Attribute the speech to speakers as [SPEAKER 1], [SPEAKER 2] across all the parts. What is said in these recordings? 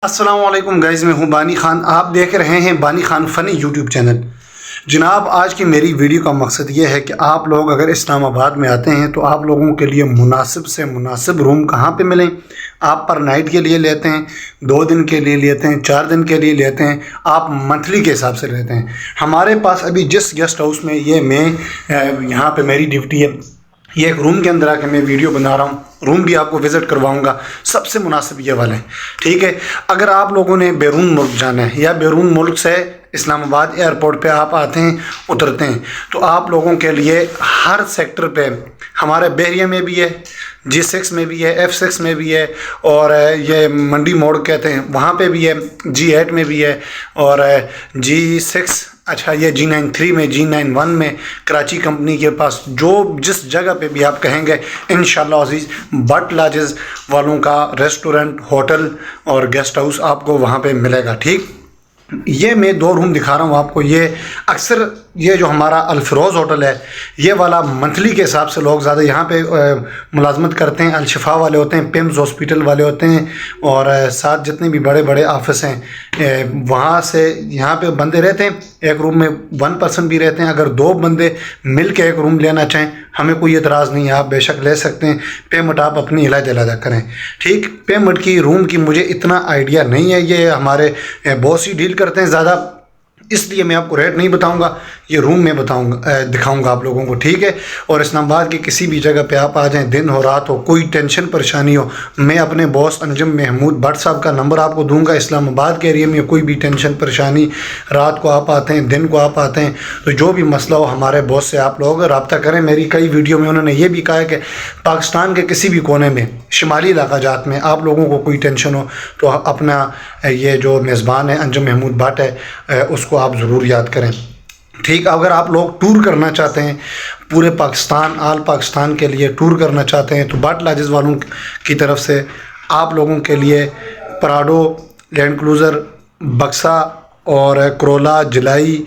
[SPEAKER 1] अस्सलाम वालेकुम गाइज़, मैं हूं बानी खान। आप देख रहे हैं बानी खान फ़नी यूट्यूब चैनल। जनाब, आज की मेरी वीडियो का मकसद ये है कि आप लोग अगर इस्लामाबाद में आते हैं तो आप लोगों के लिए मुनासिब से मुनासिब रूम कहाँ पे मिलें। आप पर नाइट के लिए लेते हैं, 2 दिन के लिए लेते हैं, 4 दिन के लिए लेते हैं, आप मंथली के हिसाब से लेते हैं। हमारे पास अभी जिस गेस्ट हाउस में ये मैं यहाँ पे मेरी ड्यूटी है, ये एक रूम के अंदर आके मैं वीडियो बना रहा हूँ। रूम भी आपको विज़िट करवाऊंगा, सबसे मुनासिब ये वाला है, ठीक है। अगर आप लोगों ने बैरून मुल्क जाना है या बैरून मुल्क से इस्लामाबाद एयरपोर्ट पे आप आते हैं, उतरते हैं, तो आप लोगों के लिए हर सेक्टर पे हमारे बहरिया में भी है, G6 में भी है, F6 में भी है, और ये मंडी मोड़ कहते हैं वहाँ पे भी है, G8 में भी है, और G6 अच्छा ये G93 में, G91 में, कराची कंपनी के पास जो जिस जगह पे भी आप कहेंगे इंशाल्लाह अज़ीज़ बट लॉजेस वालों का रेस्टोरेंट, होटल और गेस्ट हाउस आपको वहाँ पे मिलेगा, ठीक। ये मैं 2 रूम दिखा रहा हूँ आपको। ये अक्सर ये जो हमारा अल-फिरोज़ होटल है, ये वाला मंथली के हिसाब से लोग ज़्यादा यहाँ पे मुलाजमत करते हैं। अल-शिफा वाले होते हैं, पिम्स हॉस्पिटल वाले होते हैं, और साथ जितने भी बड़े बड़े ऑफिस हैं वहाँ से यहाँ पे बंदे रहते हैं। एक रूम में 1 पर्सन भी रहते हैं। अगर 2 बंदे मिल के एक रूम लेना चाहें, हमें कोई एतराज़ नहीं है, आप बेशक ले सकते हैं। पेमेंट आप अपनी अलग करें, ठीक। पेमेंट की, रूम की मुझे इतना आइडिया नहीं है, ये हमारे बॉस ही डील करते हैं ज़्यादा, इसलिए मैं आपको रेट नहीं बताऊंगा, ये रूम में बताऊंगा, दिखाऊंगा आप लोगों को, ठीक है। और इस्लामाबाद की किसी भी जगह पे आप आ जाएं, दिन हो रात हो, कोई टेंशन परेशानी हो, मैं अपने बॉस अंजुम महमूद भट्ट साहब का नंबर आपको दूंगा। इस्लामाबाद के एरिया में कोई भी टेंशन परेशानी, रात को आप आते हैं, दिन को आप आते हैं, तो जो भी मसला हो हमारे बॉस से आप लोग रब्ता करें। मेरी कई वीडियो में उन्होंने ये भी कहा है कि पाकिस्तान के किसी भी कोने में, शिमाली इलाका जात में आप लोगों को कोई टेंशन हो तो अपना ये जो मेज़बान है अंजुम महमूद भट्ट है, उसको आप ज़रूर याद करें, ठीक। अगर आप लोग टूर करना चाहते हैं पूरे पाकिस्तान, आल पाकिस्तान के लिए टूर करना चाहते हैं, तो बट लॉजेस वालों की तरफ से आप लोगों के लिए प्राडो, लैंड क्रूज़र, बक्सा और करोला, जिलाई,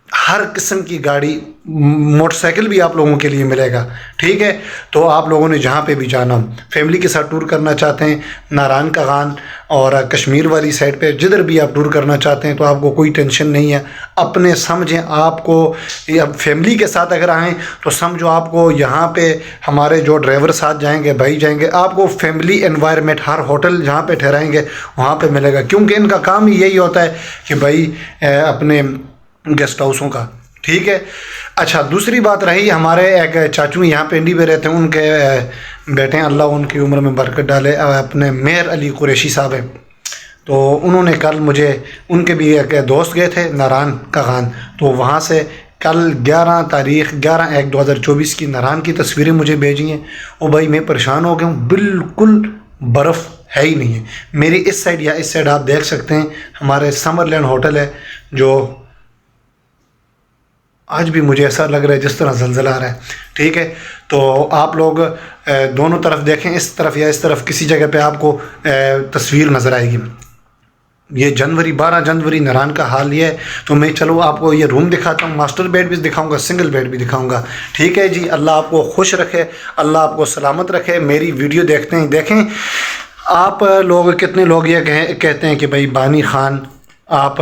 [SPEAKER 1] हर किस्म की गाड़ी, मोटरसाइकिल भी आप लोगों के लिए मिलेगा, ठीक है। तो आप लोगों ने जहाँ पे भी जाना, फैमिली के साथ टूर करना चाहते हैं, नारायण कागान और कश्मीर वाली साइड पे जिधर भी आप टूर करना चाहते हैं, तो आपको कोई टेंशन नहीं है। अपने समझें आपको, या फैमिली के साथ अगर आएँ तो समझो आपको यहाँ पे हमारे जो ड्राइवर साथ जाएंगे, भाई जाएंगे, आपको फैमिली एनवायरनमेंट हर होटल जहाँ पे ठहराएंगे वहाँ पे मिलेगा, क्योंकि इनका काम ही यही होता है कि भाई अपने गेस्ट हाउसों का, ठीक है। अच्छा, दूसरी बात रही, हमारे एक चाचू यहाँ पे इंडी पे रहते हैं, उनके बेटे हैं, अल्लाह उनकी उम्र में बरकत डाले, अपने मेहर अली कुरैशी साहब हैं, तो उन्होंने कल मुझे, उनके भी एक दोस्त गए थे नारायण कागान, तो वहाँ से कल 11 तारीख़ 11/1/2024 की नारायण की तस्वीरें मुझे भेजी हैं। ओ भाई मैं परेशान हो गया हूँ, बिल्कुल बर्फ़ है ही नहीं है। मेरी इस साइड या इस साइड आप देख सकते हैं हमारे समरलैंड होटल है, जो आज भी मुझे ऐसा लग रहा है जिस तरह ज़लज़ला आ रहा है, ठीक है। तो आप लोग दोनों तरफ देखें, इस तरफ या इस तरफ किसी जगह पे आपको तस्वीर नज़र आएगी। ये 12 जनवरी नारायण का हाल ये है। तो मैं चलो आपको ये रूम दिखाता हूँ, मास्टर बेड भी दिखाऊंगा, सिंगल बेड भी दिखाऊंगा, ठीक है जी। अल्लाह आपको खुश रखे, अल्लाह आपको सलामत रखे। मेरी वीडियो देखते हैं, देखें आप लोग, कितने लोग ये कहते हैं कि भाई बानी खान आप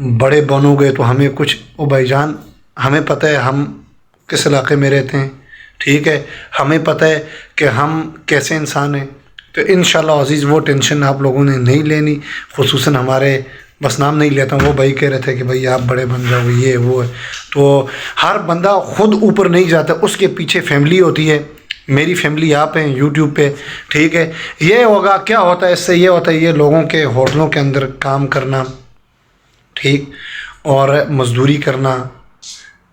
[SPEAKER 1] बड़े बनोगे तो हमें कुछ, ओ भाईजान हमें पता है हम किस इलाके में रहते हैं, ठीक है, हमें पता है कि हम कैसे इंसान हैं, तो इंशाल्लाह अज़ीज़ वो टेंशन आप लोगों ने नहीं लेनी। ख़ुसूसन हमारे, बस नाम नहीं लेता हूँ, वो भाई कह रहे थे कि भाई आप बड़े बन जाओगे, ये वो है, तो हर बंदा खुद ऊपर नहीं जाता, उसके पीछे फैमिली होती है। मेरी फैमिली आप हैं यूट्यूब पे, ठीक है। ये होगा, क्या होता है इससे, ये होता है ये लोगों के होटलों के अंदर काम करना, ठीक, और मज़दूरी करना,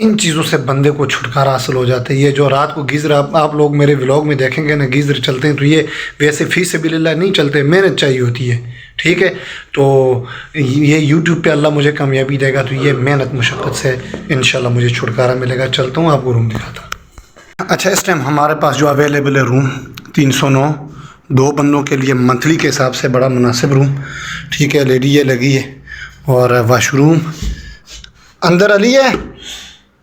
[SPEAKER 1] इन चीज़ों से बंदे को छुटकारा हासिल हो जाता है। ये जो रात को गीज़र आप लोग मेरे व्लॉग में देखेंगे ना, गीज़र चलते हैं, तो ये वैसे फ़ी सबिलिल्लाह नहीं चलते, मेहनत चाहिए होती है, ठीक है। तो ये यूट्यूब पे अल्लाह मुझे कामयाबी देगा, तो ये मेहनत मुशक्क़त से इंशाल्लाह मुझे छुटकारा मिलेगा। चलता हूँ आपको रूम दिखाता हूँ। अच्छा, इस टाइम हमारे पास जो अवेलेबल है रूम 309, 2 बंदों के लिए मंथली के हिसाब से बड़ा मुनासिब रूम, ठीक है। लेडी ये लगी है, और वाशरूम अंदर अली है,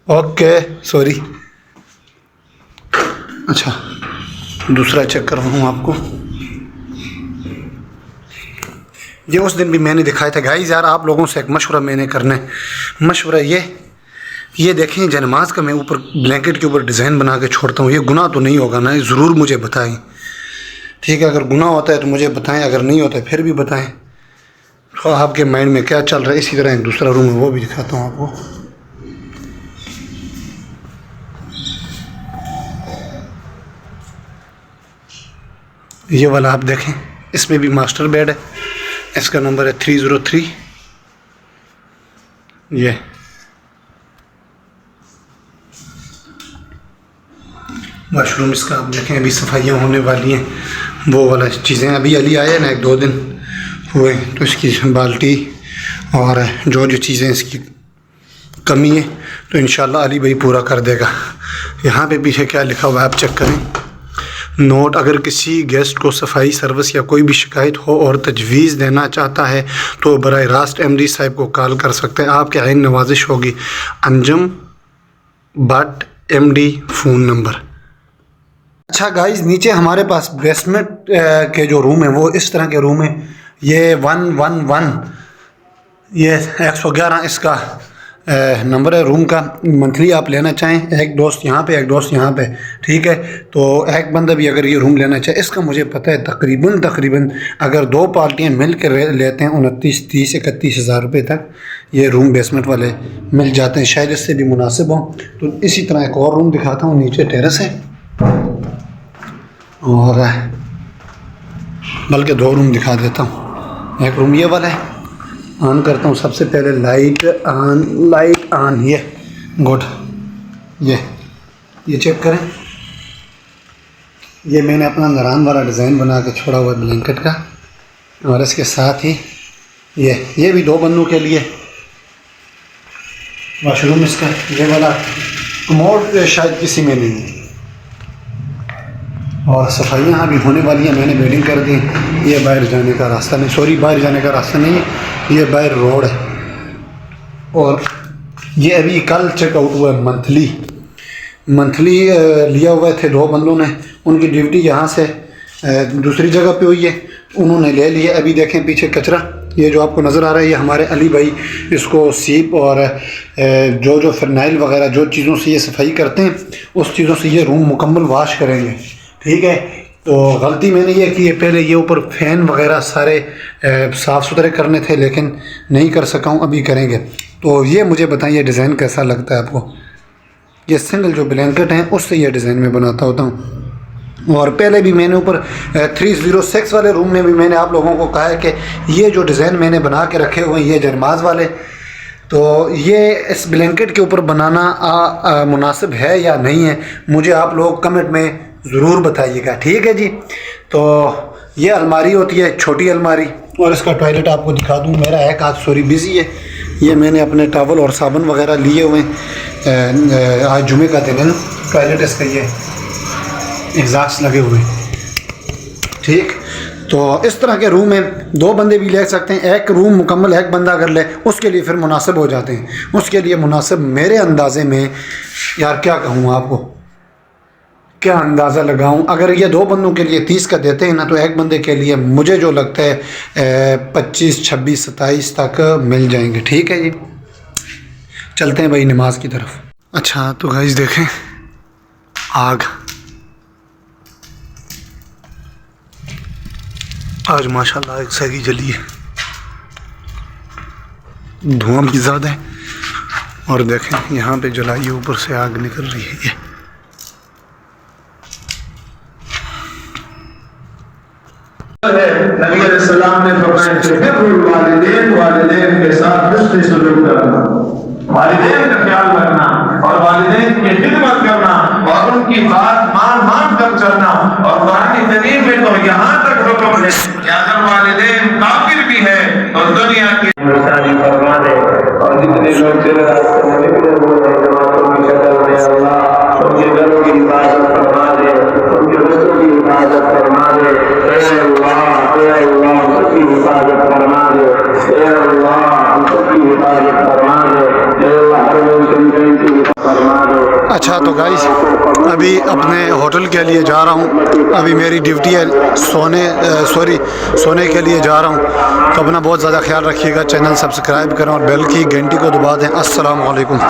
[SPEAKER 1] ओके सॉरी। अच्छा, दूसरा चेक कर रहा हूँ आपको, یہ اس دن بھی میں نے دکھایا تھا گائز. یار آپ لوگوں سے ایک مشورہ میں نے کرنا ہے. مشورہ یہ دیکھیں جنماز کا میں اوپر بلینکٹ کے اوپر ڈیزائن بنا کے چھوڑتا ہوں, یہ گناہ تو نہیں ہوگا نا؟ ضرور مجھے بتائیں, ٹھیک ہے؟ اگر گناہ ہوتا ہے تو مجھے بتائیں, اگر نہیں ہوتا ہے پھر بھی بتائیں. تو آپ کے مائنڈ میں کیا چل رہا ہے. اسی طرح ایک دوسرا روم ہے وہ بھی دکھاتا ہوں آپ کو. یہ والا آپ دیکھیں, اس میں بھی ماسٹر بیڈ ہے, اس کا نمبر ہے 303. یہ واش روم اس کا آپ دیکھیں, ابھی صفائیاں ہونے والی ہیں. وہ والا چیزیں ابھی علی آئے نا, 1-2 دن ہوئے, تو اس کی بالٹی اور جو چیزیں اس کی کمی ہے تو انشاءاللہ علی بھائی پورا کر دے گا. یہاں پہ پیچھے کیا لکھا ہوا ہے آپ چیک کریں. نوٹ: اگر کسی گیسٹ کو صفائی سروس یا کوئی بھی شکایت ہو اور تجویز دینا چاہتا ہے تو براہ راست ایم ڈی صاحب کو کال کر سکتے ہیں. آپ کے عین نوازش ہوگی. Anjum Butt M D, phone number. اچھا گائز, نیچے ہمارے پاس بیسمنٹ کے جو روم ہیں وہ اس طرح کے روم ہیں. یہ 111, یہ 111 اس کا نمبر ہے روم کا. منتھلی آپ لینا چاہیں, ایک دوست یہاں پہ ایک دوست یہاں پہ, ٹھیک ہے؟ تو ایک بندہ بھی اگر یہ روم لینا چاہے, اس کا مجھے پتہ ہے تقریباً اگر 2 پارٹیاں مل کے لیتے ہیں 29, 30, 31 ہزار روپے تک یہ روم بیسمنٹ والے مل جاتے ہیں. شاید اس سے بھی مناسب ہوں. تو اسی طرح ایک اور روم دکھاتا ہوں, نیچے ٹیرس ہے, اور بلکہ 2 روم دکھا دیتا ہوں. ایک روم یہ والا ہے, آن کرتا ہوں سب سے پہلے. Light on. یہ گڈ. یہ چیک کریں, یہ میں نے اپنا نران والا ڈیزائن بنا کے چھوڑا ہوا بلینکٹ کا, اور اس کے ساتھ ہی یہ بھی 2 بندوں کے لیے واش روم. اس کا یہ والا کموڈ شاید کسی میں نہیں ہے, اور صفائیاں بھی ہونے والی ہیں. میں نے بیڈنگ کر دی. یہ باہر جانے کا راستہ نہیں, سوری باہر جانے کا راستہ نہیں ہے, یہ باہر روڈ ہے. اور یہ ابھی کل چیک آؤٹ ہوا ہے. منتھلی لیا ہوا تھے 2 بندوں نے, ان کی ڈیوٹی یہاں سے دوسری جگہ پہ ہوئی ہے, انہوں نے لے لیے. ابھی دیکھیں پیچھے کچرا یہ جو آپ کو نظر آ رہا ہے, یہ ہمارے علی بھائی اس کو سیپ اور جو فرنائل وغیرہ جو چیزوں سے یہ صفائی کرتے ہیں اس چیزوں سے یہ روم مکمل واش کریں گے, ٹھیک ہے؟ تو غلطی میں نے یہ کی ہے, پہلے یہ اوپر فین وغیرہ سارے صاف ستھرے کرنے تھے لیکن نہیں کر سکا ہوں, ابھی کریں گے. تو یہ مجھے بتائیں یہ ڈیزائن کیسا لگتا ہے آپ کو. یہ سنگل جو بلینکٹ ہیں اس سے یہ ڈیزائن میں بناتا ہوتا ہوں. اور پہلے بھی میں نے اوپر 306 والے روم میں بھی میں نے آپ لوگوں کو کہا ہے کہ یہ جو ڈیزائن میں نے بنا کے رکھے ہوئے ہیں یہ جرماز والے, تو یہ اس بلینکٹ کے اوپر بنانا مناسب ہے یا نہیں ہے, مجھے آپ لوگ کمنٹ میں ضرور بتائیے گا, ٹھیک ہے جی؟ تو یہ الماری ہوتی ہے, چھوٹی الماری, اور اس کا ٹوائلٹ آپ کو دکھا دوں. میرا ایک ہاتھ سوری بزی ہے. یہ میں نے اپنے ٹاول اور صابن وغیرہ لیے ہوئے ہیں, آج جمعے کا دن ہے. ٹوائلٹ اس کا یہ ایگزاسٹ لگے ہوئے, ٹھیک؟ تو اس طرح کے روم ہیں, 2 بندے بھی لے سکتے ہیں. ایک روم مکمل ایک بندہ اگر لے اس کے لیے پھر مناسب ہو جاتے ہیں. اس کے لیے مناسب میرے اندازے میں, یار کیا کہوں آپ کو, کیا اندازہ لگاؤں. اگر یہ 2 بندوں کے لیے 30 کا دیتے ہیں نا, تو ایک بندے کے لیے مجھے جو لگتا ہے 25, 26, 27 تک مل جائیں گے, ٹھیک ہے جی؟ چلتے ہیں بھائی نماز کی طرف. اچھا تو گائز دیکھیں, آگ آج ماشاءاللہ ایک سگی جلی ہے, دھواں بھی زیادہ ہے, اور دیکھیں یہاں پہ جلائی اوپر سے آگ نکل رہی ہے. یہ
[SPEAKER 2] نبی علیہ السلام نے فرمایا کہ بر الوالدین, والدین کے ساتھ حسن سلوک کرنا, والدین کا خیال رکھنا اور والدین کی خدمت کرنا اور ان کی بات مان کر چلنا. اور قرآن کریم میں تو یہاں تک حکم ہے کہ اگر والدین کافر بھی ہے تو دنیا کی مستعدی فرما دے. اور جتنے لوگ چلے راستے میں نکلے ہوئے ہیں جماعتوں کی شکل میں, اللہ ان کے گھروں کی حفاظت فرما دے, ان کے بچوں کی حفاظت فرما دے. اے اللہ سب کی حفاظت فرما دے. اے اللہ سب کی حفاظت فرما دے. اے اللہ ہر فرما دے.
[SPEAKER 1] اچھا تو گائز ابھی ابھی اپنے ہوٹل کے لیے جا رہا ہوں. ابھی میری ڈیوٹی ہے سونے کے لیے جا رہا ہوں. تو اپنا بہت زیادہ خیال رکھیے گا. چینل سبسکرائب کریں اور بیل کی گھنٹی کو دبا دیں. السلام علیکم.